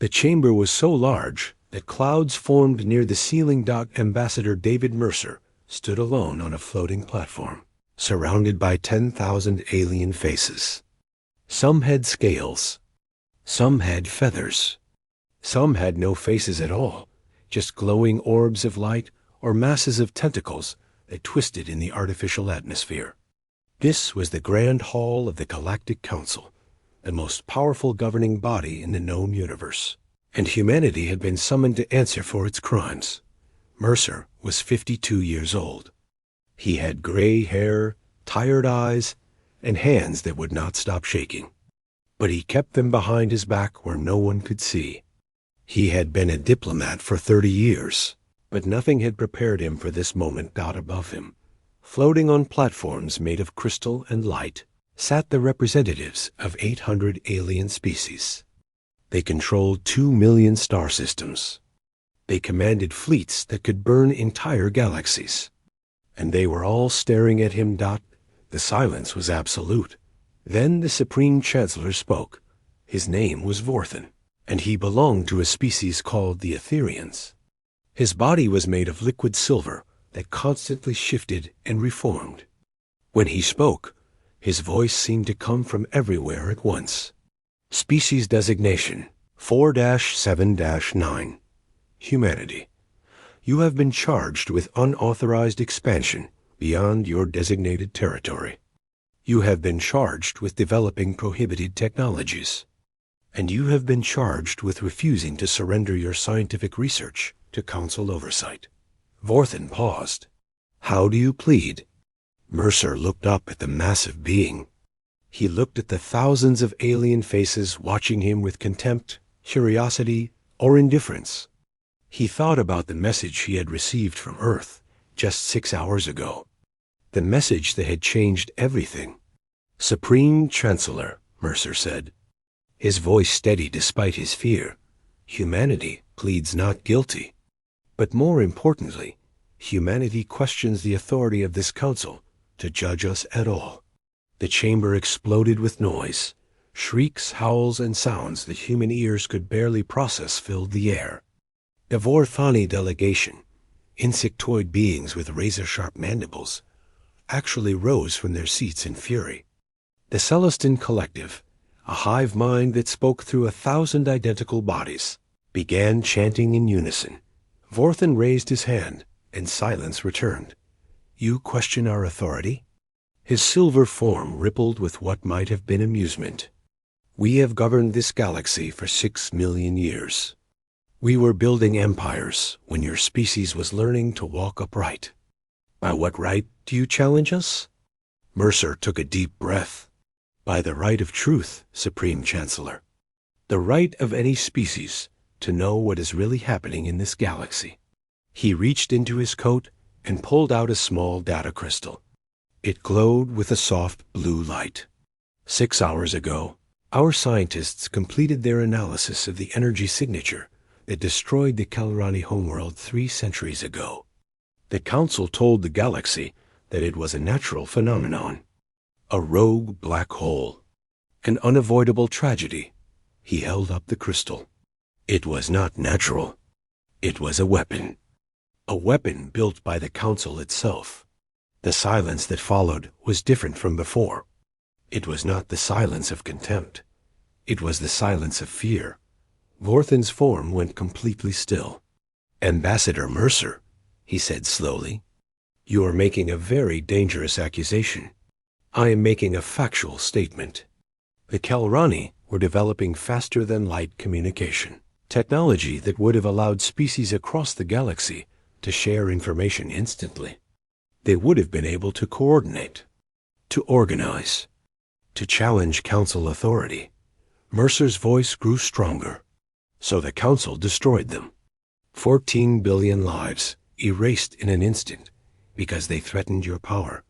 The chamber was so large that clouds formed near the ceiling. Ambassador David Mercer stood alone on a floating platform, surrounded by 10,000 alien faces. Some had scales. Some had feathers. Some had no faces at all, just glowing orbs of light or masses of tentacles that twisted in the artificial atmosphere. This was the Grand Hall of the Galactic Council, the most powerful governing body in the known universe, and humanity had been summoned to answer for its crimes. Mercer was 52 years old. He had gray hair, tired eyes, and hands that would not stop shaking. But he kept them behind his back where no one could see. He had been a diplomat for 30 years, but nothing had prepared him for this moment. Above him, floating on platforms made of crystal and light, sat the representatives of 800 alien species. They controlled 2 million star systems. They commanded fleets that could burn entire galaxies. And they were all staring at him. The silence was absolute. Then the Supreme Chancellor spoke. His name was Vorthan, and he belonged to a species called the Etherians. His body was made of liquid silver that constantly shifted and reformed. When he spoke, his voice seemed to come from everywhere at once. Species designation 4-7-9. Humanity. You have been charged with unauthorized expansion beyond your designated territory. You have been charged with developing prohibited technologies. And you have been charged with refusing to surrender your scientific research to Council oversight. Vorthan paused. How do you plead? Mercer looked up at the massive being. He looked at the thousands of alien faces watching him with contempt, curiosity, or indifference. He thought about the message he had received from Earth just 6 hours ago. The message that had changed everything. Supreme Chancellor, Mercer said. His voice steady despite his fear. Humanity pleads not guilty. But more importantly, humanity questions the authority of this council to judge us at all. The chamber exploded with noise. Shrieks, howls, and sounds that human ears could barely process filled the air. The Vorthani delegation, insectoid beings with razor-sharp mandibles, actually rose from their seats in fury. The Celestin Collective, a hive mind that spoke through 1,000 identical bodies, began chanting in unison. Vorthan raised his hand, and silence returned. You question our authority? His silver form rippled with what might have been amusement. We have governed this galaxy for 6 million years. We were building empires when your species was learning to walk upright. By what right do you challenge us? Mercer took a deep breath. By the right of truth, Supreme Chancellor. The right of any species to know what is really happening in this galaxy. He reached into his coat and pulled out a small data crystal. It glowed with a soft blue light. 6 hours ago, our scientists completed their analysis of the energy signature that destroyed the Kalrani homeworld 3 centuries ago. The Council told the galaxy that it was a natural phenomenon, a rogue black hole, an unavoidable tragedy. He held up the crystal. It was not natural. It was a weapon built by the Council itself. The silence that followed was different from before. It was not the silence of contempt. It was the silence of fear. Vorthan's form went completely still. Ambassador Mercer, he said slowly, you are making a very dangerous accusation. I am making a factual statement. The Kalrani were developing faster-than-light communication, technology that would have allowed species across the galaxy to share information instantly. They would have been able to coordinate, to organize, to challenge Council authority. Mercer's voice grew stronger. So the Council destroyed them. 14 billion lives erased in an instant because they threatened your power.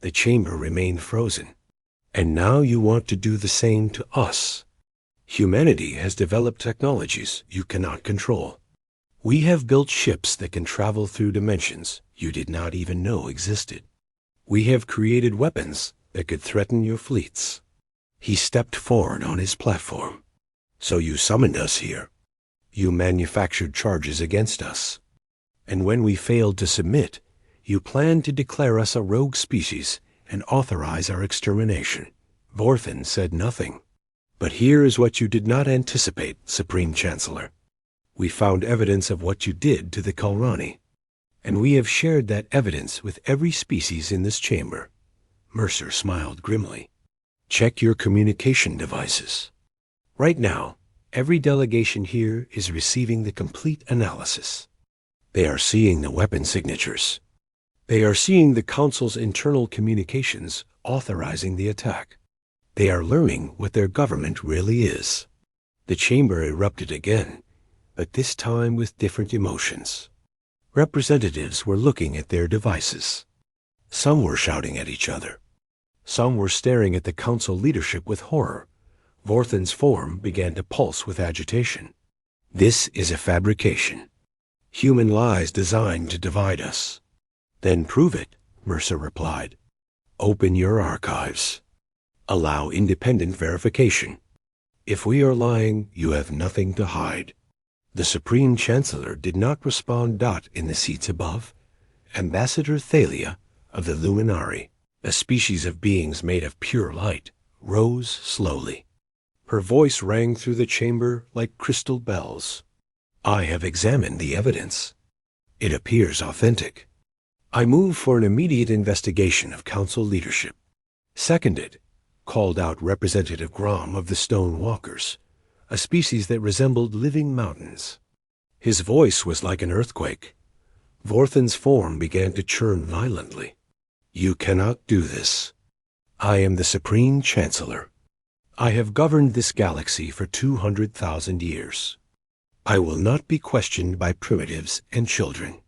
The chamber remained frozen. And now you want to do the same to us. Humanity has developed technologies you cannot control. We have built ships that can travel through dimensions you did not even know existed. We have created weapons that could threaten your fleets. He stepped forward on his platform. So you summoned us here You manufactured charges against us. And when we failed to submit, you planned to declare us a rogue species and authorize our extermination. Vorthen said nothing. But here is what you did not anticipate, Supreme Chancellor. We found evidence of what you did to the Kalrani, and we have shared that evidence with every species in this chamber. Mercer smiled grimly. Check your communication devices. Right now, every delegation here is receiving the complete analysis. They are seeing the weapon signatures. They are seeing the Council's internal communications authorizing the attack. They are learning what their government really is. The chamber erupted again, but this time with different emotions. Representatives were looking at their devices. Some were shouting at each other. Some were staring at the Council leadership with horror. Vorthen's form began to pulse with agitation. This is a fabrication. Human lies designed to divide us. Then prove it, Mercer replied. Open your archives. Allow independent verification. If we are lying, you have nothing to hide. The Supreme Chancellor did not respond. In the seats above, Ambassador Thalia of the Luminari, a species of beings made of pure light, rose slowly. Her voice rang through the chamber like crystal bells. I have examined the evidence. It appears authentic. I move for an immediate investigation of Council leadership. Seconded, called out Representative Grom of the Stone Walkers, a species that resembled living mountains. His voice was like an earthquake. Vorthen's form began to churn violently. You cannot do this. I am the Supreme Chancellor. I have governed this galaxy for 200,000 years. I will not be questioned by primitives and children.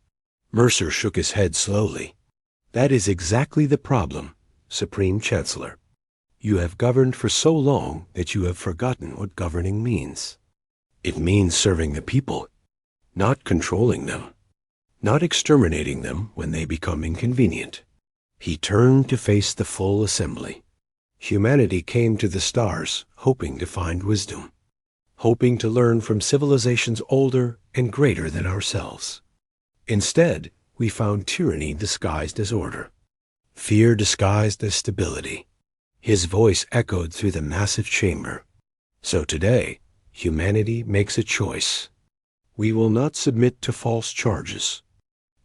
Mercer shook his head slowly. That is exactly the problem, Supreme Chancellor. You have governed for so long that you have forgotten what governing means. It means serving the people, not controlling them, not exterminating them when they become inconvenient. He turned to face the full assembly. Humanity came to the stars hoping to find wisdom, hoping to learn from civilizations older and greater than ourselves. Instead, we found tyranny disguised as order, fear disguised as stability. His voice echoed through the massive chamber. So today, humanity makes a choice. We will not submit to false charges.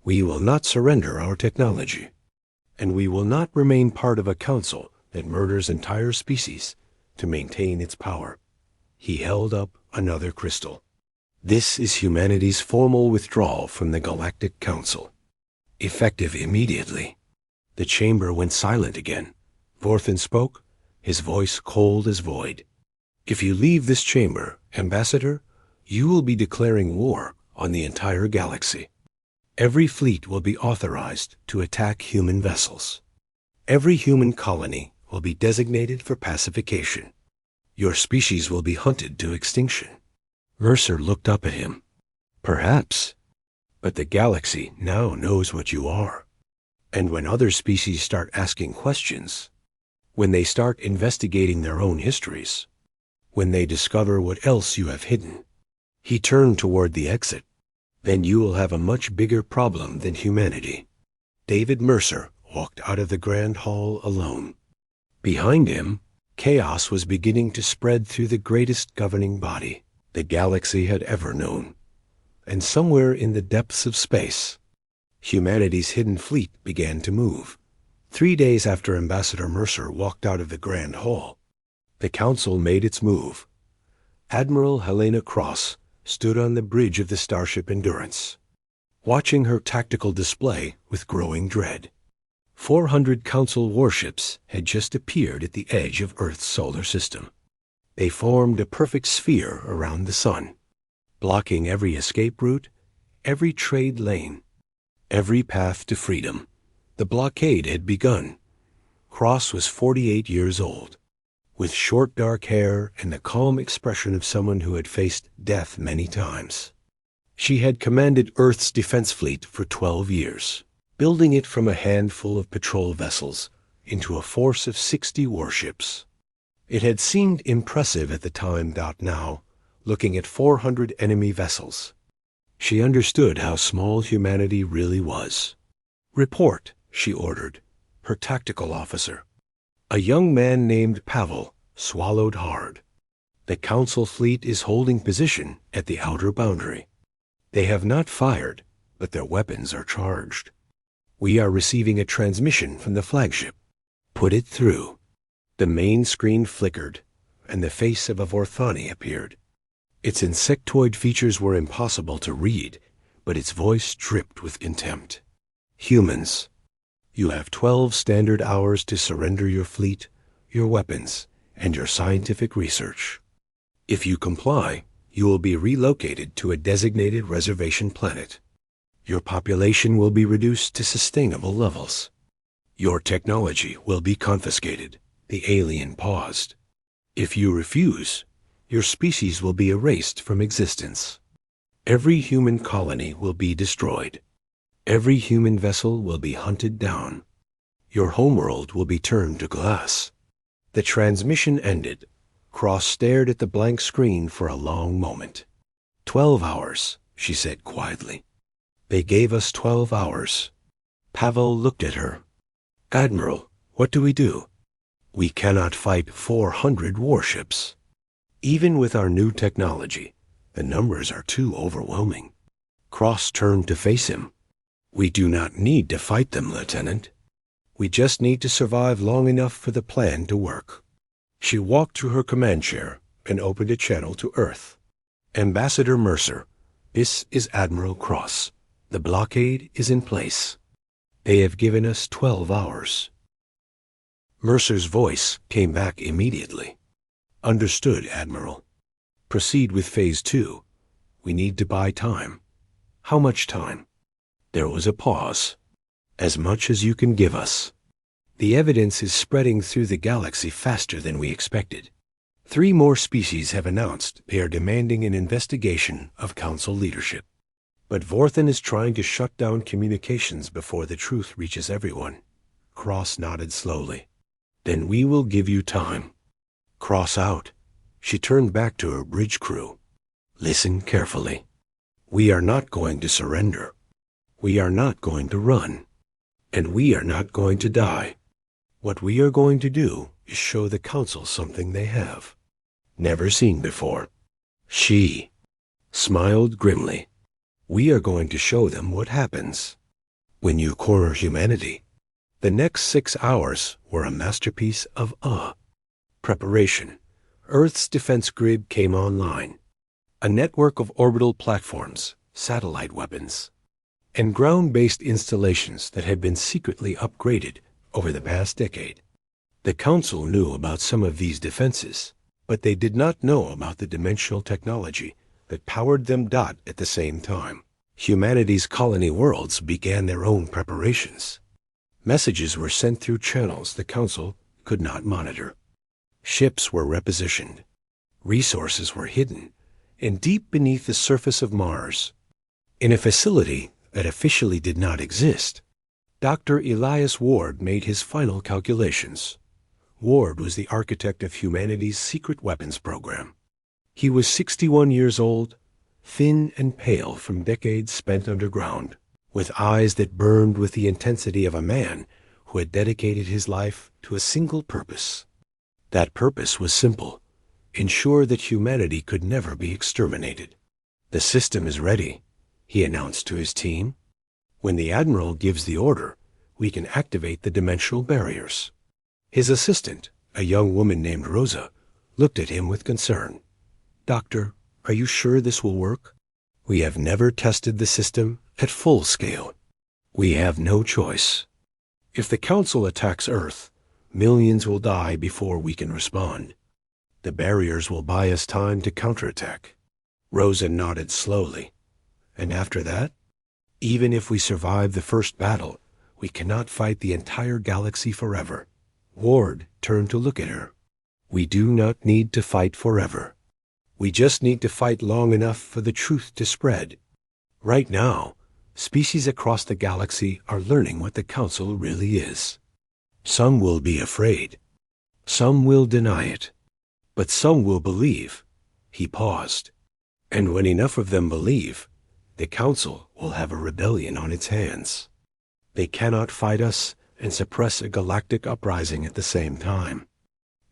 We will not surrender our technology. And we will not remain part of a council that murders entire species to maintain its power. He held up another crystal. This is humanity's formal withdrawal from the Galactic Council. Effective immediately. The chamber went silent again. Vorthen spoke, his voice cold as void. If you leave this chamber, Ambassador, you will be declaring war on the entire galaxy. Every fleet will be authorized to attack human vessels. Every human colony will be designated for pacification. Your species will be hunted to extinction. Mercer looked up at him. Perhaps, but the galaxy now knows what you are. And when other species start asking questions, when they start investigating their own histories, when they discover what else you have hidden, he turned toward the exit. Then you will have a much bigger problem than humanity. David Mercer walked out of the Grand Hall alone. Behind him, chaos was beginning to spread through the greatest governing body the galaxy had ever known. And somewhere in the depths of space, humanity's hidden fleet began to move. 3 days after Ambassador Mercer walked out of the Grand Hall, the Council made its move. Admiral Helena Cross stood on the bridge of the starship Endurance, watching her tactical display with growing dread. 400 Council warships had just appeared at the edge of Earth's solar system. They formed a perfect sphere around the sun, blocking every escape route, every trade lane, every path to freedom. The blockade had begun. Cross was 48 years old, with short dark hair and the calm expression of someone who had faced death many times. She had commanded Earth's defense fleet for 12 years. Building it from a handful of patrol vessels into a force of 60 warships. It had seemed impressive at the time. Now, looking at 400 enemy vessels. She understood how small humanity really was. "Report," she ordered, her tactical officer. A young man named Pavel swallowed hard. "The Council fleet is holding position at the outer boundary. They have not fired, but their weapons are charged. We are receiving a transmission from the flagship. Put it through." The main screen flickered, and the face of a Vorthani appeared. Its insectoid features were impossible to read, but its voice dripped with contempt. "Humans, you have 12 standard hours to surrender your fleet, your weapons, and your scientific research. If you comply, you will be relocated to a designated reservation planet. Your population will be reduced to sustainable levels. Your technology will be confiscated." The alien paused. "If you refuse, your species will be erased from existence. Every human colony will be destroyed. Every human vessel will be hunted down. Your homeworld will be turned to glass." The transmission ended. Cross stared at the blank screen for a long moment. 12 hours, she said quietly. "They gave us 12 hours. Pavel looked at her. "Admiral, what do we do? We cannot fight 400 warships. Even with our new technology, the numbers are too overwhelming." Cross turned to face him. "We do not need to fight them, Lieutenant. We just need to survive long enough for the plan to work." She walked to her command chair and opened a channel to Earth. "Ambassador Mercer, this is Admiral Cross. The blockade is in place. They have given us 12 hours. Mercer's voice came back immediately. "Understood, Admiral. Proceed with Phase 2. We need to buy time." "How much time?" There was a pause. "As much as you can give us. The evidence is spreading through the galaxy faster than we expected. 3 more species have announced they are demanding an investigation of Council leadership. But Vorthan is trying to shut down communications before the truth reaches everyone." Cross nodded slowly. "Then we will give you time." Cross out. She turned back to her bridge crew. "Listen carefully. We are not going to surrender. We are not going to run. And we are not going to die. What we are going to do is show the Council something they have never seen before." She smiled grimly. "We are going to show them what happens when you corner humanity." The next 6 hours were a masterpiece of preparation. Earth's defense grid came online. A network of orbital platforms, satellite weapons, and ground-based installations that had been secretly upgraded over the past decade. The Council knew about some of these defenses, but they did not know about the dimensional technology that powered them at the same time. Humanity's colony worlds began their own preparations. Messages were sent through channels the Council could not monitor. Ships were repositioned. Resources were hidden, and deep beneath the surface of Mars, in a facility that officially did not exist, Dr. Elias Ward made his final calculations. Ward was the architect of humanity's secret weapons program. He was 61 years old, thin and pale from decades spent underground, with eyes that burned with the intensity of a man who had dedicated his life to a single purpose. That purpose was simple: ensure that humanity could never be exterminated. "The system is ready," he announced to his team. "When the Admiral gives the order, we can activate the dimensional barriers." His assistant, a young woman named Rosa, looked at him with concern. "Doctor, are you sure this will work?" "We have never tested the system at full scale. We have no choice. If the Council attacks Earth, millions will die before we can respond. The barriers will buy us time to counterattack." Rosa nodded slowly. "And after that? Even if we survive the first battle, we cannot fight the entire galaxy forever." Ward turned to look at her. "We do not need to fight forever. We just need to fight long enough for the truth to spread. Right now, species across the galaxy are learning what the Council really is. Some will be afraid. Some will deny it. But some will believe." He paused. And when enough of them believe, the Council will have a rebellion on its hands. They cannot fight us and suppress a galactic uprising at the same time.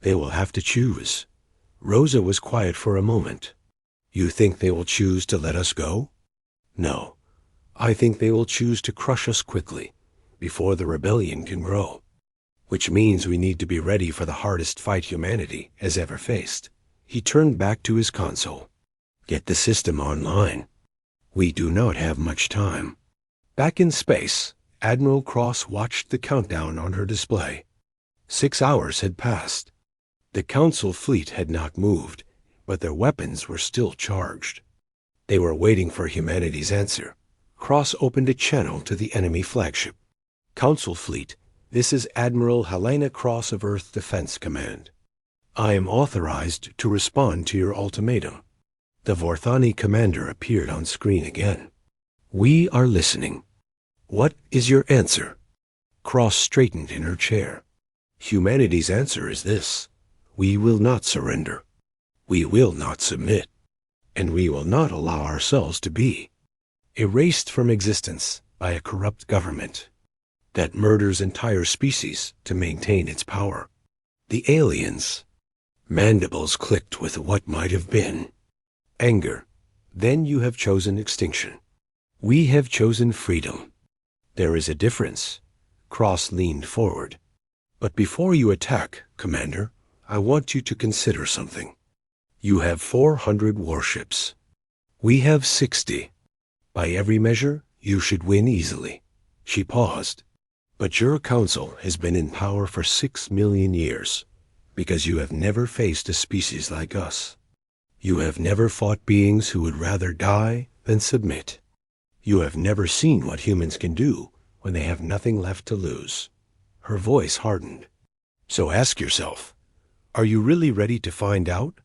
They will have to choose. Rosa was quiet for a moment. You think they will choose to let us go? No. I think they will choose to crush us quickly, before the rebellion can grow. Which means we need to be ready for the hardest fight humanity has ever faced. He turned back to his console. Get the system online. We do not have much time. Back in space, Admiral Cross watched the countdown on her display. 6 hours had passed. The Council fleet had not moved, but their weapons were still charged. They were waiting for humanity's answer. Cross opened a channel to the enemy flagship. Council fleet, this is Admiral Helena Cross of Earth Defense Command. I am authorized to respond to your ultimatum. The Vorthani commander appeared on screen again. We are listening. What is your answer? Cross straightened in her chair. Humanity's answer is this. We will not surrender. We will not submit. And we will not allow ourselves to be erased from existence by a corrupt government that murders entire species to maintain its power. The aliens. Mandibles clicked with what might have been. Anger. Then you have chosen extinction. We have chosen freedom. There is a difference. Cross leaned forward. But before you attack, Commander, I want you to consider something. You have 400 warships. We have 60. By every measure, you should win easily. She paused. But your council has been in power for 6 million years, because you have never faced a species like us. You have never fought beings who would rather die than submit. You have never seen what humans can do when they have nothing left to lose. Her voice hardened. So ask yourself, are you really ready to find out?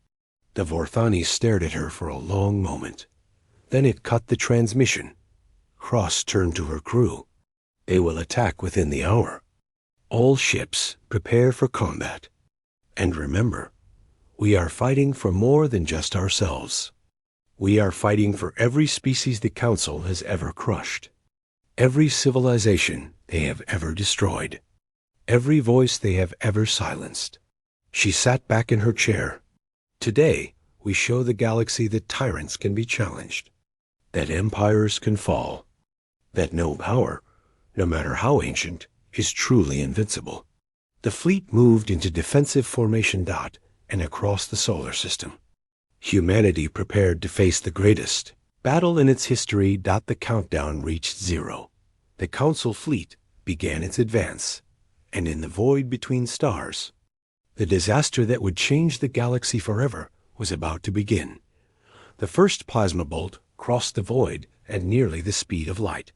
The Vorthani stared at her for a long moment. Then it cut the transmission. Cross turned to her crew. They will attack within the hour. All ships, prepare for combat. And remember, we are fighting for more than just ourselves. We are fighting for every species the Council has ever crushed. Every civilization they have ever destroyed. Every voice they have ever silenced. She sat back in her chair. Today, we show the galaxy that tyrants can be challenged, that empires can fall, that no power, no matter how ancient, is truly invincible. The fleet moved into defensive formation dot and across the solar system. Humanity prepared to face the greatest battle in its history. The countdown reached 0. The Council fleet began its advance, and in the void between stars, the disaster that would change the galaxy forever was about to begin. The first plasma bolt crossed the void at nearly the speed of light.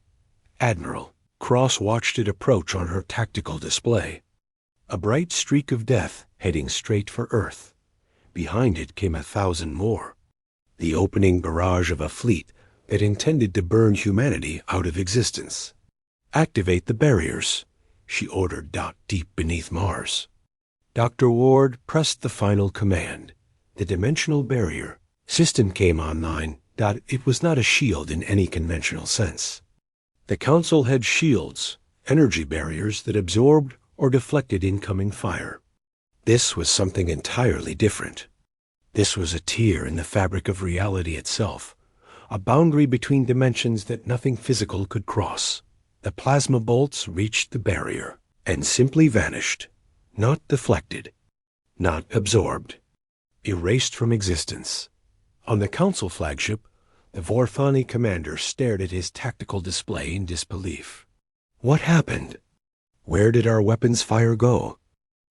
Admiral Cross watched it approach on her tactical display. A bright streak of death heading straight for Earth. Behind it came 1,000 more. The opening barrage of a fleet that intended to burn humanity out of existence. Activate the barriers, she ordered. Deep beneath Mars. Dr. Ward pressed the final command. The dimensional barrier system came online. It was not a shield in any conventional sense. The Council had shields, energy barriers that absorbed or deflected incoming fire. This was something entirely different. This was a tier in the fabric of reality itself, a boundary between dimensions that nothing physical could cross. The plasma bolts reached the barrier and simply vanished, not deflected, not absorbed, erased from existence. On the Council flagship, the Vorthani commander stared at his tactical display in disbelief. What happened? Where did our weapons fire go?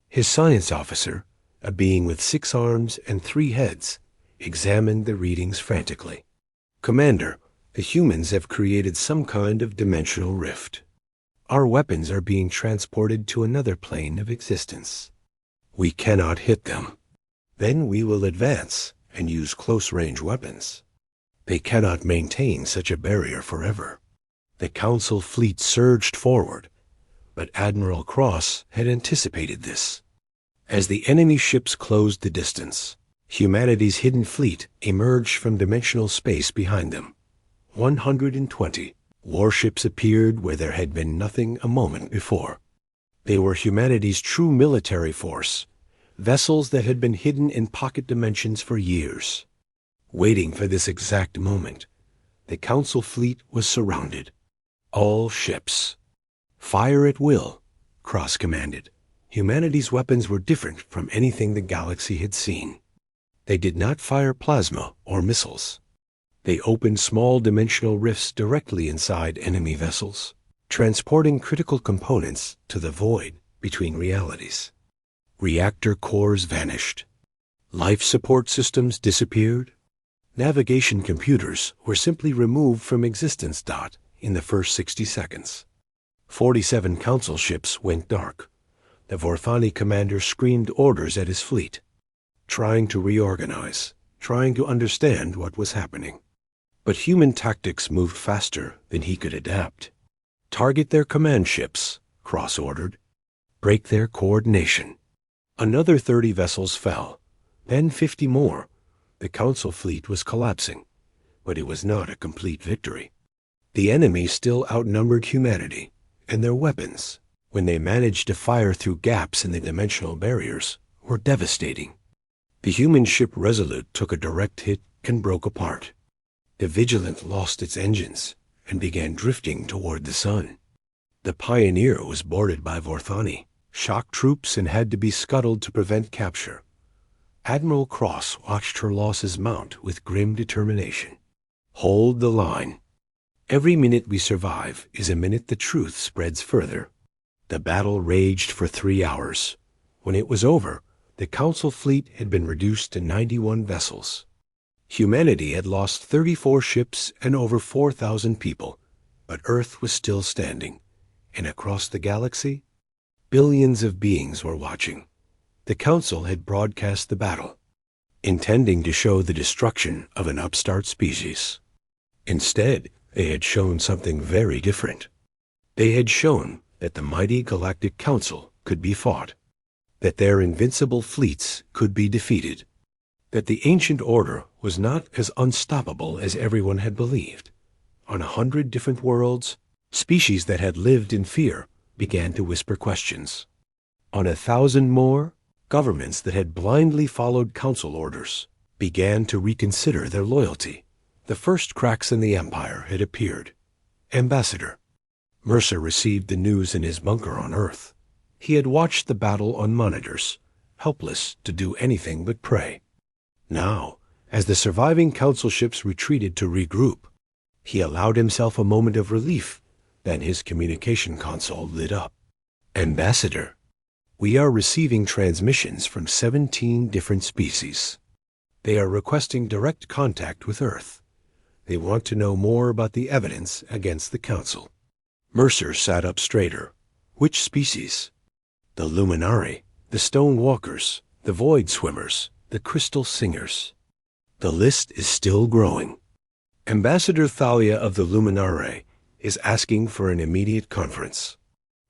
His science officer, a being with 6 arms and 3 heads, examined the readings frantically. Commander, the humans have created some kind of dimensional rift. Our weapons are being transported to another plane of existence. We cannot hit them. Then we will advance and use close-range weapons. They cannot maintain such a barrier forever. The Council fleet surged forward, but Admiral Cross had anticipated this. As the enemy ships closed the distance, Humanity's hidden fleet emerged from dimensional space behind them. 120 warships appeared where there had been nothing a moment before. They were humanity's true military force, vessels that had been hidden in pocket dimensions for years. Waiting for this exact moment, the Council fleet was surrounded. All ships. Fire at will, Cross commanded. Humanity's weapons were different from anything the galaxy had seen. They did not fire plasma or missiles. They opened small dimensional rifts directly inside enemy vessels, transporting critical components to the void between realities. Reactor cores vanished. Life support systems disappeared. Navigation computers were simply removed from existence. In the first 60 seconds. 47 Council ships went dark. The Vorthani commander screamed orders at his fleet, trying to reorganize, trying to understand what was happening. But human tactics moved faster than he could adapt. Target their command ships, Cross ordered. Break their coordination. Another 30 vessels fell, then 50 more. The Council fleet was collapsing, but it was not a complete victory. The enemy still outnumbered humanity, and their weapons, when they managed to fire through gaps in the dimensional barriers, were devastating. The human ship Resolute took a direct hit and broke apart. The Vigilant lost its engines and began drifting toward the sun. The Pioneer was boarded by Vorthani, shock troops, and had to be scuttled to prevent capture. Admiral Cross watched her losses mount with grim determination. Hold the line. Every minute we survive is a minute the truth spreads further. The battle raged for 3 hours. When it was over, the Council fleet had been reduced to 91 vessels. Humanity had lost 34 ships and over 4,000 people, but Earth was still standing, and across the galaxy, billions of beings were watching. The Council had broadcast the battle, intending to show the destruction of an upstart species. Instead, they had shown something very different. They had shown that the mighty Galactic Council could be fought, that their invincible fleets could be defeated, that the ancient order was not as unstoppable as everyone had believed. On 100 different worlds, species that had lived in fear began to whisper questions. On 1,000 more, governments that had blindly followed Council orders began to reconsider their loyalty. The first cracks in the Empire had appeared. Ambassador. Mercer received the news in his bunker on Earth. He had watched the battle on monitors, helpless to do anything but pray. Now, as the surviving Council ships retreated to regroup, he allowed himself a moment of relief. Then his communication console lit up. Ambassador, we are receiving transmissions from 17 different species. They are requesting direct contact with Earth. They want to know more about the evidence against the Council. Mercer sat up straighter. Which species? The Luminari, the Stone Walkers, the Void Swimmers, the Crystal Singers. The list is still growing. Ambassador Thalia of the Luminari is asking for an immediate conference.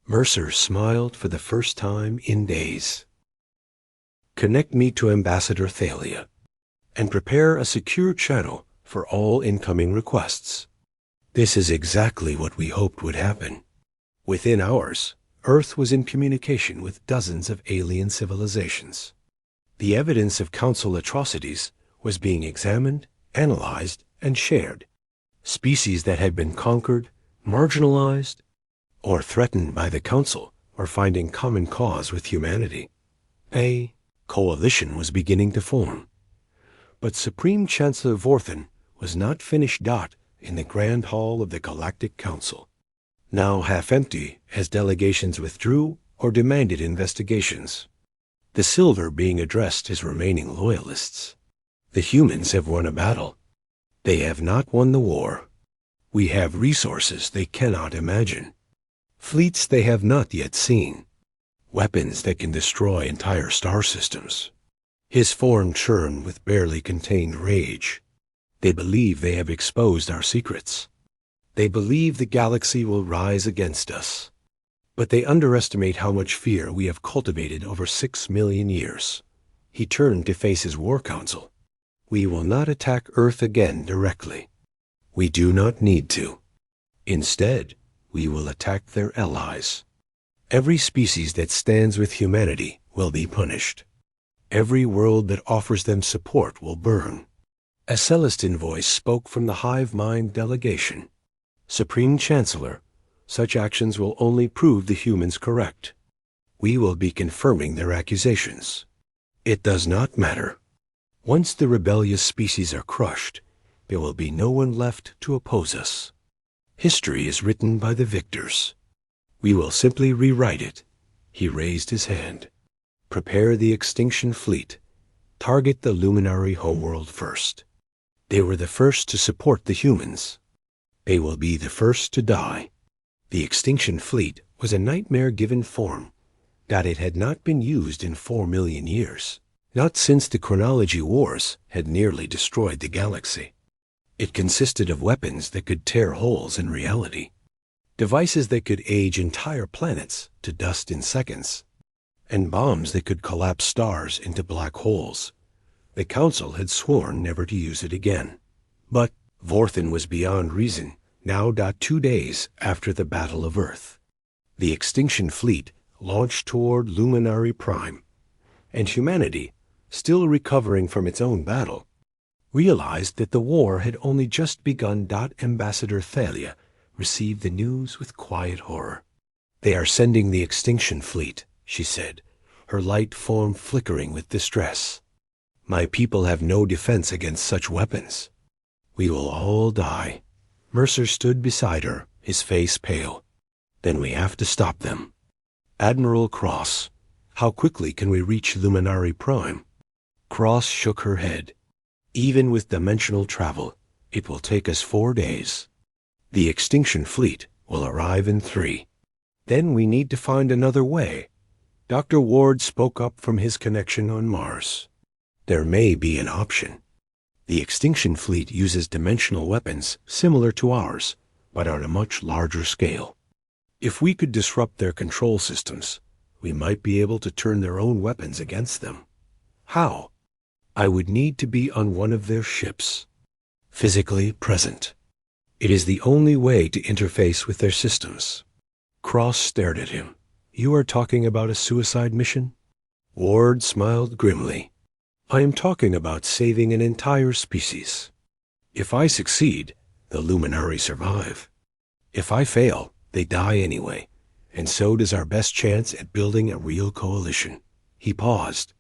Mercer smiled for the first time in days. Connect me to Ambassador Thalia, and prepare a secure channel for all incoming requests. This is exactly what we hoped would happen. Within hours, Earth was in communication with dozens of alien civilizations. The evidence of Council atrocities was being examined, analyzed, and shared. Species that had been conquered, marginalized, or threatened by the Council were finding common cause with humanity. A coalition was beginning to form. But Supreme Chancellor Vorthan was not finished. In the Grand Hall of the Galactic Council, now half empty as delegations withdrew or demanded investigations. The silver being addressed as remaining loyalists. The humans have won a battle. They have not won the war. We have resources they cannot imagine. Fleets they have not yet seen. Weapons that can destroy entire star systems. His form churned with barely contained rage. They believe they have exposed our secrets. They believe the galaxy will rise against us. But they underestimate how much fear we have cultivated over 6 million years. He turned to face his war council. We will not attack Earth again directly. We do not need to. Instead, we will attack their allies. Every species that stands with humanity will be punished. Every world that offers them support will burn. A Celestin voice spoke from the hive mind delegation. Supreme Chancellor, such actions will only prove the humans correct. We will be confirming their accusations. It does not matter. Once the rebellious species are crushed, there will be no one left to oppose us. History is written by the victors. We will simply rewrite it. He raised his hand. Prepare the extinction fleet. Target the luminary homeworld first. They were the first to support the humans. They will be the first to die. The extinction fleet was a nightmare-given form, that it had not been used in 4 million years, not since the chronology wars had nearly destroyed the galaxy. It consisted of weapons that could tear holes in reality, devices that could age entire planets to dust in seconds, and bombs that could collapse stars into black holes. The Council had sworn never to use it again. But Vorthen was beyond reason, now 2 days after the Battle of Earth. The extinction fleet launched toward Luminary Prime, and humanity, still recovering from its own battle, realized that the war had only just begun. Ambassador Thalia received the news with quiet horror. They are sending the extinction fleet, she said, her light form flickering with distress. My people have no defense against such weapons. We will all die. Mercer stood beside her, his face pale. Then we have to stop them. Admiral Cross, how quickly can we reach Luminary Prime? Cross shook her head. Even with dimensional travel, it will take us 4 days. The extinction fleet will arrive in 3. Then we need to find another way. Dr. Ward spoke up from his connection on Mars. There may be an option. The extinction fleet uses dimensional weapons similar to ours, but on a much larger scale. If we could disrupt their control systems, we might be able to turn their own weapons against them. How? I would need to be on one of their ships, physically present. It is the only way to interface with their systems. Cross stared at him. You are talking about a suicide mission? Ward smiled grimly. I am talking about saving an entire species. If I succeed, the Luminari survive. If I fail, they die anyway, and so does our best chance at building a real coalition. He paused.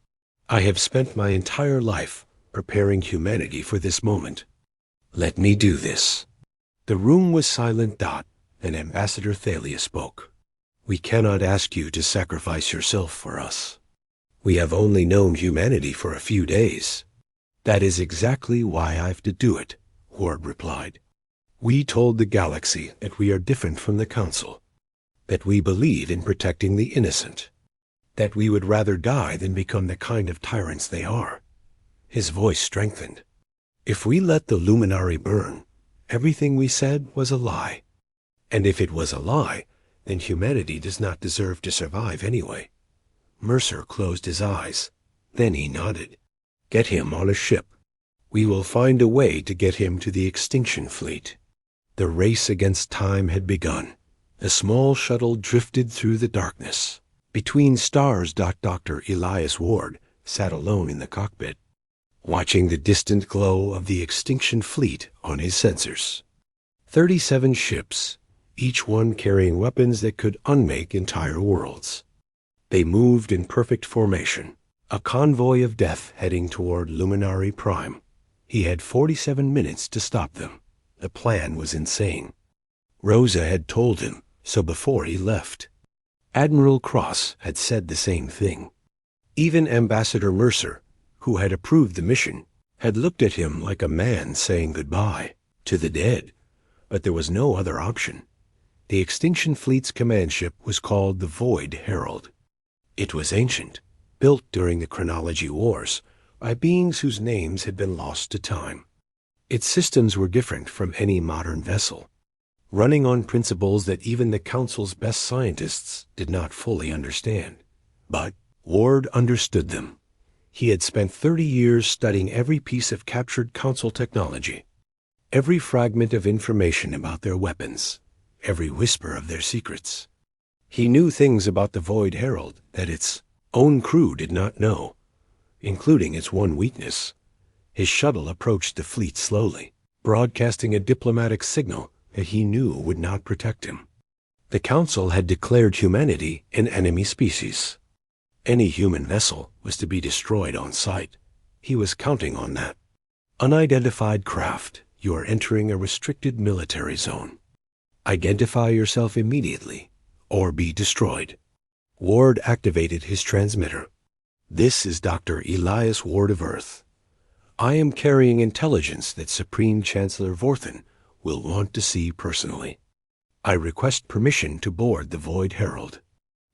I have spent my entire life preparing humanity for this moment. Let me do this. The room was silent. Then Ambassador Thalia spoke. We cannot ask you to sacrifice yourself for us. We have only known humanity for a few days. That is exactly why I have to do it, Ward replied. We told the galaxy that we are different from the Council, that we believe in protecting the innocent, that we would rather die than become the kind of tyrants they are. His voice strengthened. If we let the Luminari burn, everything we said was a lie. And if it was a lie, then humanity does not deserve to survive anyway. Mercer closed his eyes. Then he nodded. Get him on a ship. We will find a way to get him to the extinction fleet. The race against time had begun. A small shuttle drifted through the darkness. Between stars. Dr. Elias Ward sat alone in the cockpit, watching the distant glow of the extinction fleet on his sensors. 37 ships, each one carrying weapons that could unmake entire worlds. They moved in perfect formation, a convoy of death heading toward Luminary Prime. He had 47 minutes to stop them. The plan was insane. Rosa had told him so before he left. Admiral Cross had said the same thing. Even Ambassador Mercer, who had approved the mission, had looked at him like a man saying goodbye to the dead. But there was no other option. The Extinction Fleet's command ship was called the Void Herald. It was ancient, built during the Chronology Wars by beings whose names had been lost to time. Its systems were different from any modern vessel, running on principles that even the Council's best scientists did not fully understand. But Ward understood them. He had spent 30 years studying every piece of captured Council technology, every fragment of information about their weapons, every whisper of their secrets. He knew things about the Void Herald that its own crew did not know, including its one weakness. His shuttle approached the fleet slowly, broadcasting a diplomatic signal that he knew would not protect him. The Council had declared humanity an enemy species. Any human vessel was to be destroyed on sight. He was counting on that. Unidentified craft, you are entering a restricted military zone. Identify yourself immediately, or be destroyed. Ward activated his transmitter. This is Dr. Elias Ward of Earth. I am carrying intelligence that Supreme Chancellor Vorthen will want to see personally. I request permission to board the Void Herald.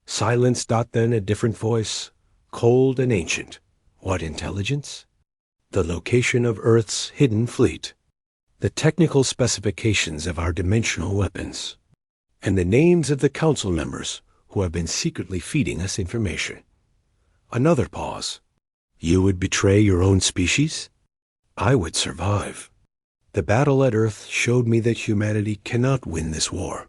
Silence. Then a different voice, cold and ancient. What intelligence? The location of Earth's hidden fleet, the technical specifications of our dimensional weapons, and the names of the Council members who have been secretly feeding us information. Another pause. You would betray your own species? I would survive. The battle at Earth showed me that humanity cannot win this war.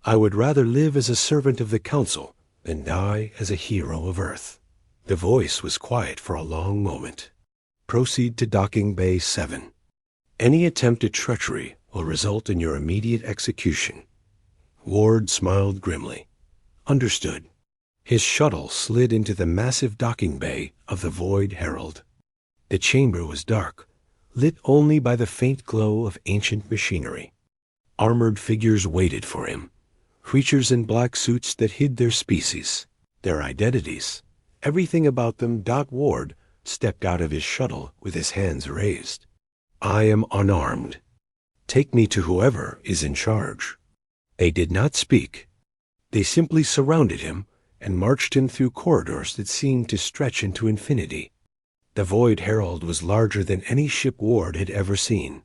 I would rather live as a servant of the Council than die as a hero of Earth. The voice was quiet for a long moment. Proceed to Docking Bay 7. Any attempt at treachery will result in your immediate execution. Ward smiled grimly. Understood. His shuttle slid into the massive docking bay of the Void Herald. The chamber was dark, lit only by the faint glow of ancient machinery. Armored figures waited for him, creatures in black suits that hid their species, their identities, everything about them. Ward stepped out of his shuttle with his hands raised. I am unarmed. Take me to whoever is in charge. They did not speak. They simply surrounded him and marched him through corridors that seemed to stretch into infinity. The Void Herald was larger than any ship Ward had ever seen,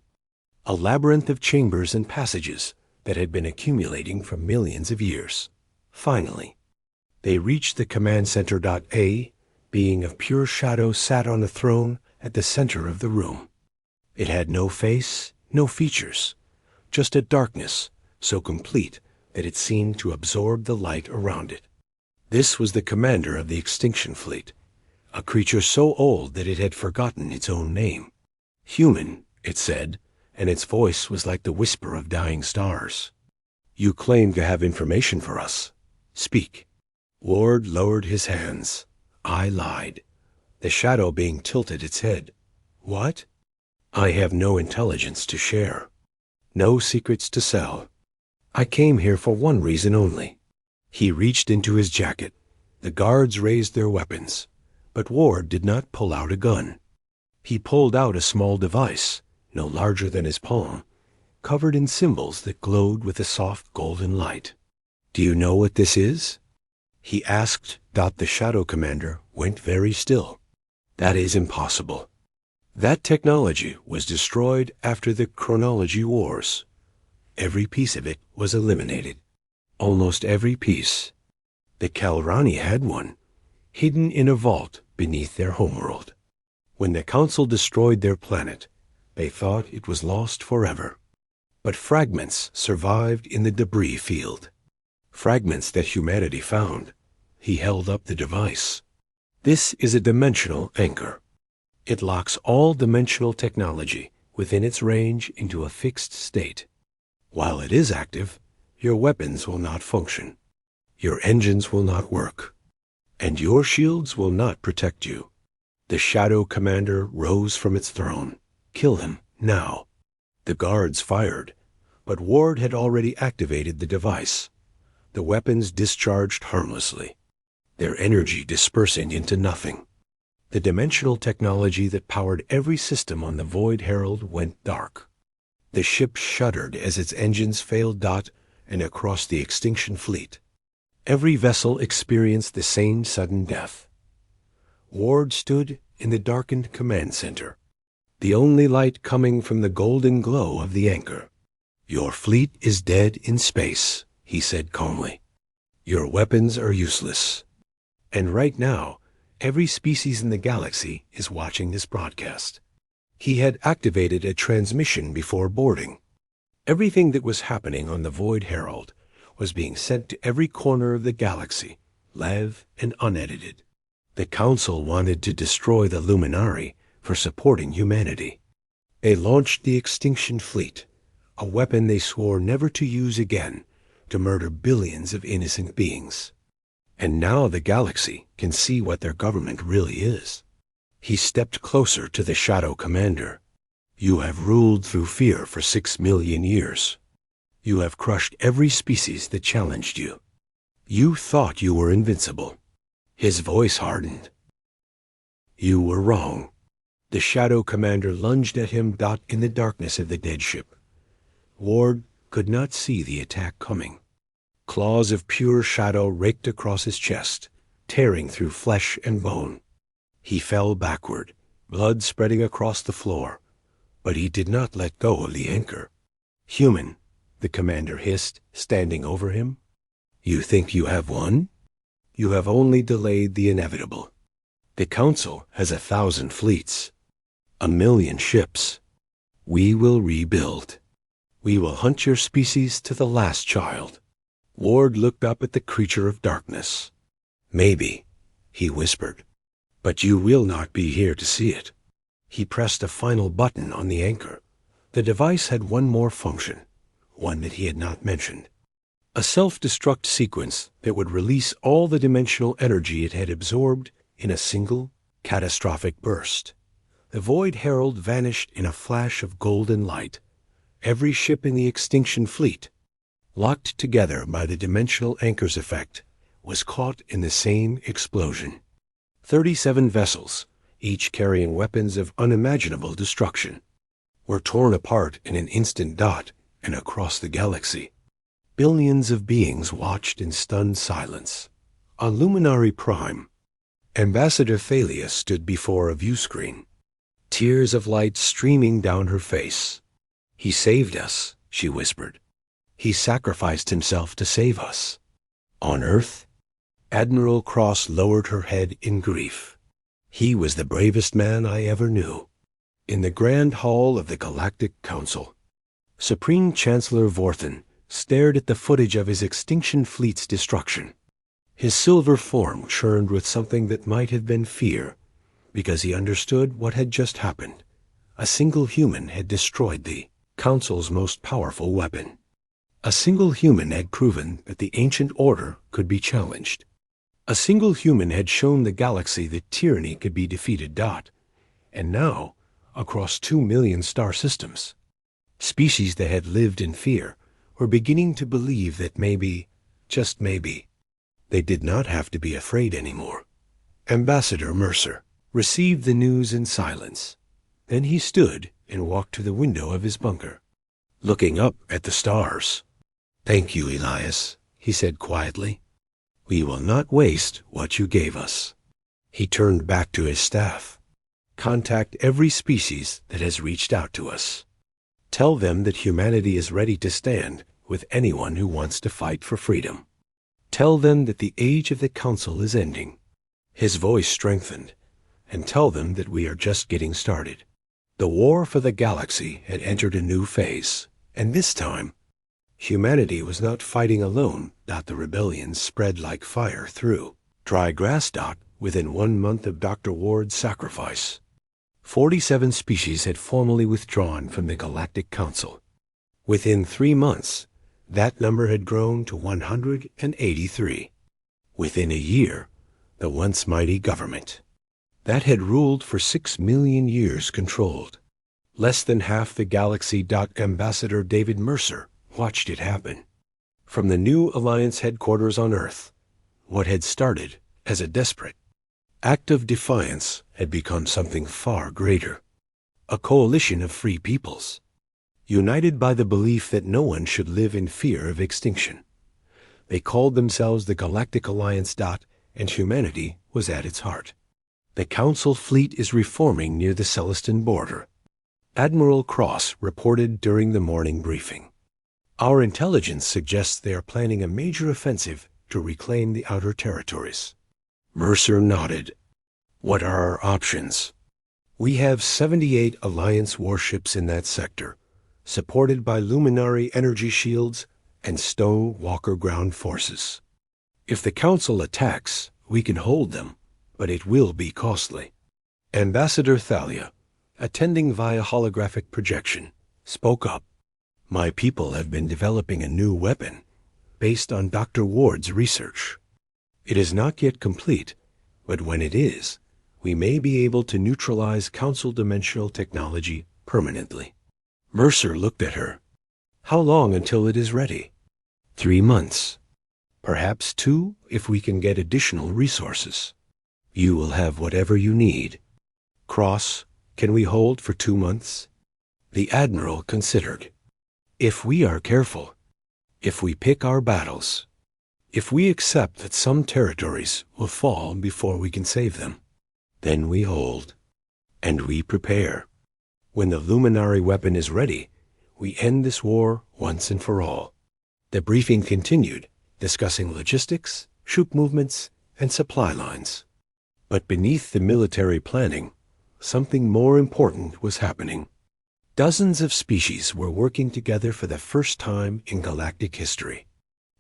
a labyrinth of chambers and passages that had been accumulating for millions of years. Finally, they reached the command center. A being of pure shadow sat on a throne at the center of the room. It had no face, no features, just a darkness so complete that it seemed to absorb the light around it. This was the commander of the Extinction Fleet, a creature so old that it had forgotten its own name. Human, it said, and its voice was like the whisper of dying stars. You claim to have information for us. Speak. Ward lowered his hands. I lied, the shadow being tilted its head. What? I have no intelligence to share, no secrets to sell. I came here for one reason only. He reached into his jacket. The guards raised their weapons, but Ward did not pull out a gun. He pulled out a small device, no larger than his palm, covered in symbols that glowed with a soft golden light. Do you know what this is? He asked. The Shadow Commander went very still. That is impossible. That technology was destroyed after the Chronology Wars. Every piece of it was eliminated. Almost every piece. The Kalrani had one, hidden in a vault beneath their homeworld. When the Council destroyed their planet, they thought it was lost forever. But fragments survived in the debris field. Fragments that humanity found. He held up the device. This is a dimensional anchor. It locks all dimensional technology within its range into a fixed state. While it is active, your weapons will not function. Your engines will not work. And your shields will not protect you. The Shadow Commander rose from its throne. Kill him, now. The guards fired, but Ward had already activated the device. The weapons discharged harmlessly, their energy dispersing into nothing. The dimensional technology that powered every system on the Void Herald went dark. The ship shuddered as its engines failed. And across the Extinction Fleet, every vessel experienced the same sudden death. Ward stood in the darkened command center, the only light coming from the golden glow of the anchor. Your fleet is dead in space, he said calmly. Your weapons are useless. And right now, Every species in the galaxy is watching this broadcast. He had activated a transmission before boarding. Everything that was happening on the Void Herald was being sent to every corner of the galaxy, live and unedited. The Council wanted to destroy the Luminari for supporting humanity. They launched the Extinction Fleet, a weapon they swore never to use again, to murder billions of innocent beings. And now the galaxy can see what their government really is. He stepped closer to the Shadow Commander. You have ruled through fear for 6 million years. You have crushed every species that challenged you. You thought you were invincible. His voice hardened. You were wrong. The Shadow Commander lunged at him in the darkness of the dead ship. Ward could not see the attack coming. Claws of pure shadow raked across his chest, tearing through flesh and bone. He fell backward, blood spreading across the floor, but he did not let go of the anchor. Human, the commander hissed, standing over him. You think you have won? You have only delayed the inevitable. The Council has 1,000 fleets, 1,000,000 ships. We will rebuild. We will hunt your species to the last child. Ward looked up at the creature of darkness. Maybe, he whispered, but you will not be here to see it. He pressed a final button on the anchor. The device had one more function, one that he had not mentioned. A self-destruct sequence that would release all the dimensional energy it had absorbed in a single, catastrophic burst. The Void Herald vanished in a flash of golden light. Every ship in the Extinction Fleet, locked together by the dimensional anchor's effect, was caught in the same explosion. 37 vessels, each carrying weapons of unimaginable destruction, were torn apart in an instant dot and across the galaxy. Billions of beings watched in stunned silence. On Luminary Prime, Ambassador Thalia stood before a viewscreen, tears of light streaming down her face. He saved us, she whispered. He sacrificed himself to save us. On Earth, Admiral Cross lowered her head in grief. He was the bravest man I ever knew. In the Grand Hall of the Galactic Council, Supreme Chancellor Vorthan stared at the footage of his Extinction Fleet's destruction. His silver form churned with something that might have been fear, because he understood what had just happened. A single human had destroyed the Council's most powerful weapon. A single human had proven that the ancient order could be challenged. A single human had shown the galaxy that tyranny could be defeated. And now, across 2 million star systems, species that had lived in fear were beginning to believe that maybe, just maybe, they did not have to be afraid anymore. Ambassador Mercer received the news in silence. Then he stood and walked to the window of his bunker, looking up at the stars. Thank you, Elias, he said quietly. We will not waste what you gave us. He turned back to his staff. Contact every species that has reached out to us. Tell them that humanity is ready to stand with anyone who wants to fight for freedom. Tell them that the age of the Council is ending. His voice strengthened. And tell them that we are just getting started. The war for the galaxy had entered a new phase, and this time, humanity was not fighting alone. The rebellion spread like fire through dry grass. Within 1 month of Dr. Ward's sacrifice, 47 species had formally withdrawn from the Galactic Council. Within 3 months, that number had grown to 183. Within a year, the once mighty government that had ruled for 6 million years controlled less than half the galaxy. Ambassador David Mercer watched it happen. From the new Alliance headquarters on Earth, what had started as a desperate act of defiance had become something far greater. A coalition of free peoples, united by the belief that no one should live in fear of extinction. They called themselves the Galactic Alliance. And humanity was at its heart. The Council fleet is reforming near the Celestin border. Admiral Cross reported during the morning briefing. Our intelligence suggests they are planning a major offensive to reclaim the outer territories. Mercer nodded. What are our options? We have 78 Alliance warships in that sector, supported by Luminary energy shields and Stone Walker ground forces. If the Council attacks, we can hold them, but it will be costly. Ambassador Thalia, attending via holographic projection, spoke up. My people have been developing a new weapon based on Dr. Ward's research. It is not yet complete, but when it is, we may be able to neutralize Council dimensional technology permanently. Mercer looked at her. How long until it is ready? 3 months. Perhaps 2 if we can get additional resources. You will have whatever you need. Cross, can we hold for 2 months? The Admiral considered. If we are careful, if we pick our battles, if we accept that some territories will fall before we can save them, then we hold, and we prepare. When the Luminary weapon is ready, we end this war once and for all. The briefing continued, discussing logistics, troop movements, and supply lines. But beneath the military planning, something more important was happening. Dozens of species were working together for the first time in galactic history.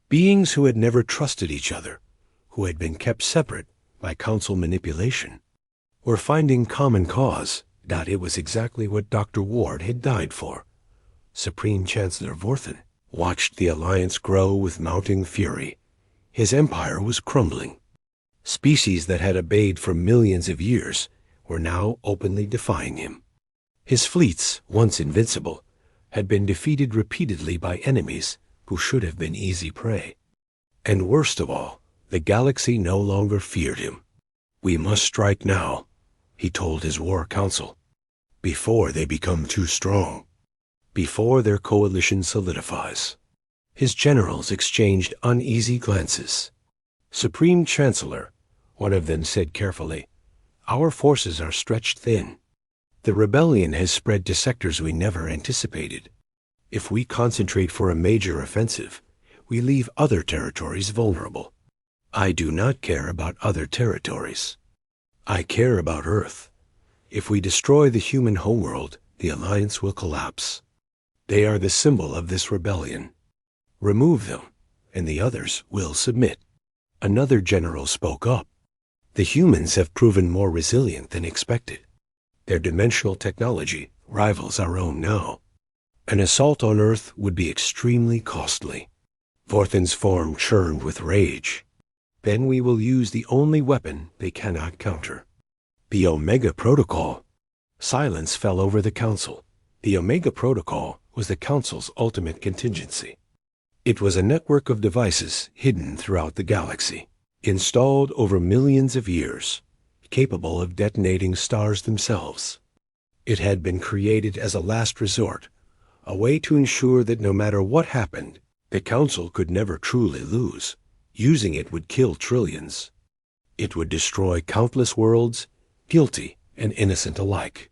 Beings who had never trusted each other, who had been kept separate by Council manipulation, were finding common cause that it was exactly what Dr. Ward had died for. Supreme Chancellor Vorthan watched the Alliance grow with mounting fury. His empire was crumbling. Species that had obeyed for millions of years were now openly defying him. His fleets, once invincible, had been defeated repeatedly by enemies who should have been easy prey. And worst of all, the galaxy no longer feared him. We must strike now, he told his war council, before they become too strong, before their coalition solidifies. His generals exchanged uneasy glances. Supreme Chancellor, one of them said carefully, our forces are stretched thin. The rebellion has spread to sectors we never anticipated. If we concentrate for a major offensive, we leave other territories vulnerable. I do not care about other territories. I care about Earth. If we destroy the human homeworld, the Alliance will collapse. They are the symbol of this rebellion. Remove them, and the others will submit. Another general spoke up. The humans have proven more resilient than expected. Their dimensional technology rivals our own now. An assault on Earth would be extremely costly. Vorthan's form churned with rage. Then we will use the only weapon they cannot counter. The Omega Protocol. Silence fell over the Council. The Omega Protocol was the Council's ultimate contingency. It was a network of devices hidden throughout the galaxy, installed over millions of years, capable of detonating stars themselves. It had been created as a last resort, a way to ensure that no matter what happened, the Council could never truly lose. Using it would kill trillions. It would destroy countless worlds, guilty and innocent alike.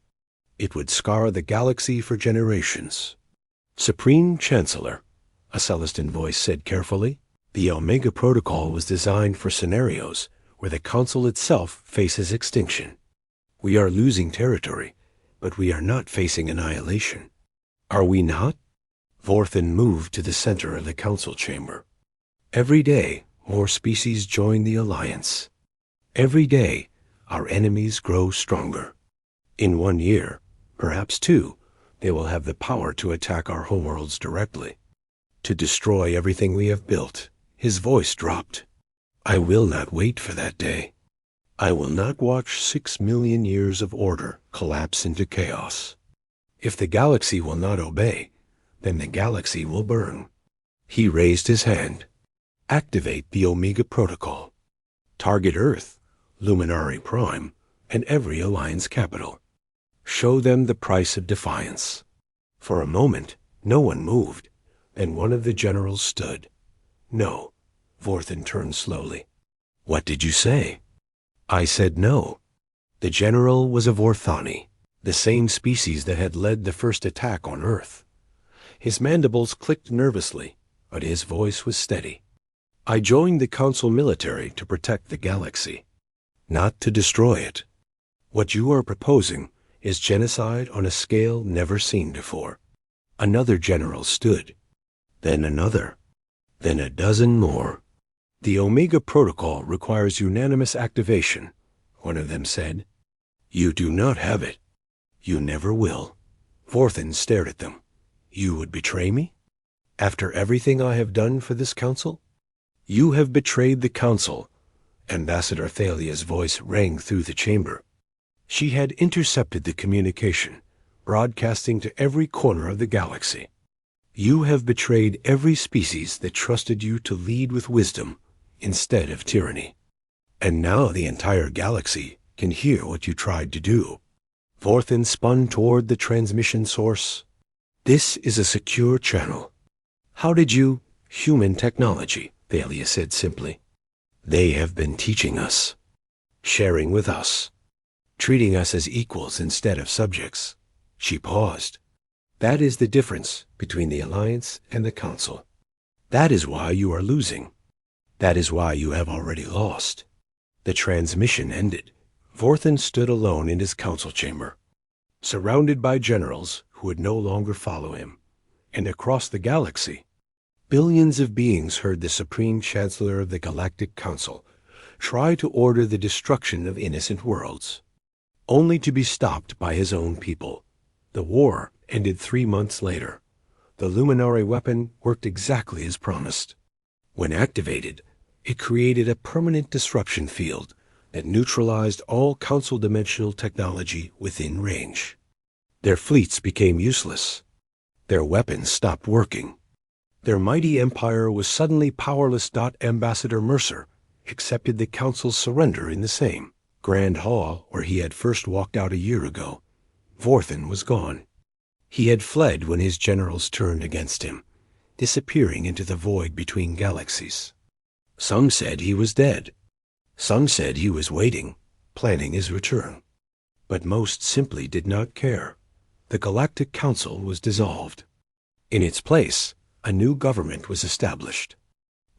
It would scar the galaxy for generations. Supreme Chancellor, a Celestin voice said carefully, the Omega Protocol was designed for scenarios where the Council itself faces extinction. We are losing territory, but we are not facing annihilation. Are we not? Vorthan moved to the center of the Council chamber. Every day, more species join the Alliance. Every day, our enemies grow stronger. In 1 year, perhaps 2, they will have the power to attack our homeworlds directly, to destroy everything we have built. His voice dropped. I will not wait for that day. I will not watch 6 million years of order collapse into chaos. If the galaxy will not obey, then the galaxy will burn. He raised his hand. Activate the Omega Protocol. Target Earth, Luminary Prime, and every Alliance capital. Show them the price of defiance. For a moment, no one moved. Then one of the generals stood. No. Vorthan turned slowly. What did you say? I said no. The general was a Vorthani, the same species that had led the first attack on Earth. His mandibles clicked nervously, but his voice was steady. I joined the Council military to protect the galaxy, not to destroy it. What you are proposing is genocide on a scale never seen before. Another general stood, then another, then a dozen more. The Omega Protocol requires unanimous activation, one of them said. You do not have it. You never will. Vorthen stared at them. You would betray me? After everything I have done for this council? You have betrayed the council. Ambassador Thalia's voice rang through the chamber. She had intercepted the communication, broadcasting to every corner of the galaxy. You have betrayed every species that trusted you to lead with wisdom instead of tyranny. And now the entire galaxy can hear what you tried to do. Vorthen spun toward the transmission source. This is a secure channel. How did you? Human technology, Thalia said simply. They have been teaching us, sharing with us, treating us as equals instead of subjects. She paused. That is the difference between the Alliance and the Council. That is why you are losing. That is why you have already lost. The transmission ended. Vorthen stood alone in his council chamber, surrounded by generals who would no longer follow him. And across the galaxy, billions of beings heard the Supreme Chancellor of the Galactic Council try to order the destruction of innocent worlds, only to be stopped by his own people. The war ended 3 months later. The Luminary weapon worked exactly as promised. When activated, it created a permanent disruption field that neutralized all Council dimensional technology within range. Their fleets became useless. Their weapons stopped working. Their mighty empire was suddenly powerless. Ambassador Mercer accepted the Council's surrender in the same Grand Hall where he had first walked out a year ago. Vorthen was gone. He had fled when his generals turned against him, disappearing into the void between galaxies. Some said he was dead. Some said he was waiting, planning his return. But most simply did not care. The Galactic Council was dissolved. In its place, a new government was established,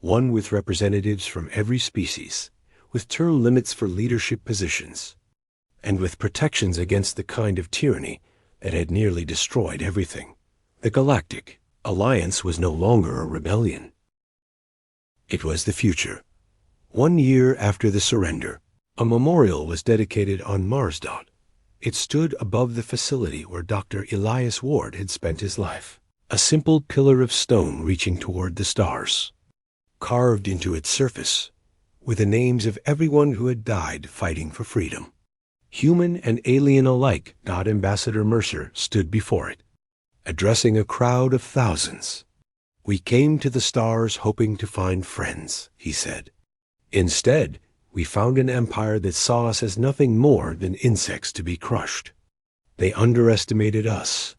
one with representatives from every species, with term limits for leadership positions, and with protections against the kind of tyranny that had nearly destroyed everything. The Galactic Alliance was no longer a rebellion. It was the future. 1 year after the surrender, a memorial was dedicated on Mars. It stood above the facility where Dr. Elias Ward had spent his life, a simple pillar of stone reaching toward the stars. Carved into its surface were the names of everyone who had died fighting for freedom. Human and alien alike, Ambassador Mercer stood before it, addressing a crowd of thousands. We came to the stars hoping to find friends, he said. Instead, we found an empire that saw us as nothing more than insects to be crushed. They underestimated us.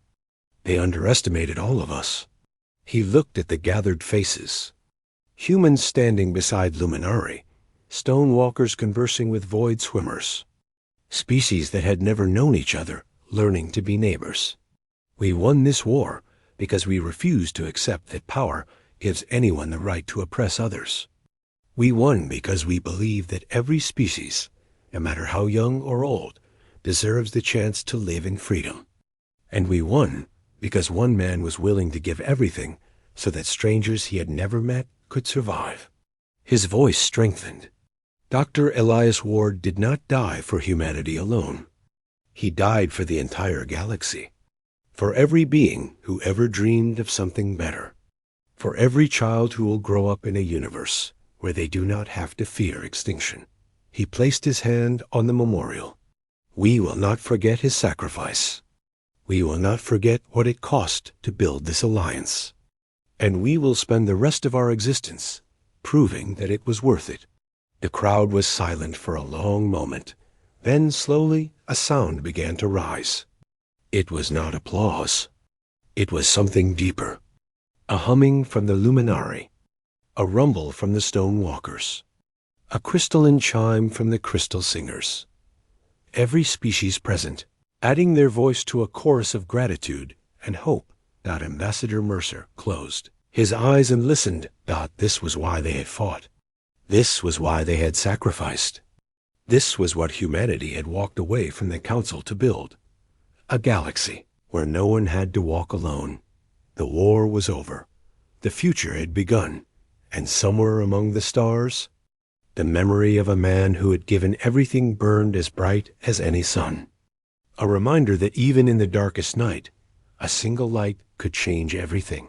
They underestimated all of us. He looked at the gathered faces. Humans standing beside Luminari, stone walkers conversing with void swimmers, species that had never known each other, learning to be neighbors. We won this war because we refused to accept that power gives anyone the right to oppress others. We won because we believe that every species, no matter how young or old, deserves the chance to live in freedom. And we won because one man was willing to give everything so that strangers he had never met could survive. His voice strengthened. Dr. Elias Ward did not die for humanity alone. He died for the entire galaxy, for every being who ever dreamed of something better, for every child who will grow up in a universe where they do not have to fear extinction. He placed his hand on the memorial. We will not forget his sacrifice. We will not forget what it cost to build this alliance. And we will spend the rest of our existence proving that it was worth it. The crowd was silent for a long moment. Then slowly a sound began to rise. It was not applause. It was something deeper. A humming from the Luminari, a rumble from the stone walkers, a crystalline chime from the crystal singers. Every species present, adding their voice to a chorus of gratitude and hope. Ambassador Mercer closed his eyes and listened. This was why they had fought. This was why they had sacrificed. This was what humanity had walked away from the council to build. A galaxy where no one had to walk alone. The war was over. The future had begun. And somewhere among the stars, the memory of a man who had given everything burned as bright as any sun. A reminder that even in the darkest night, a single light could change everything.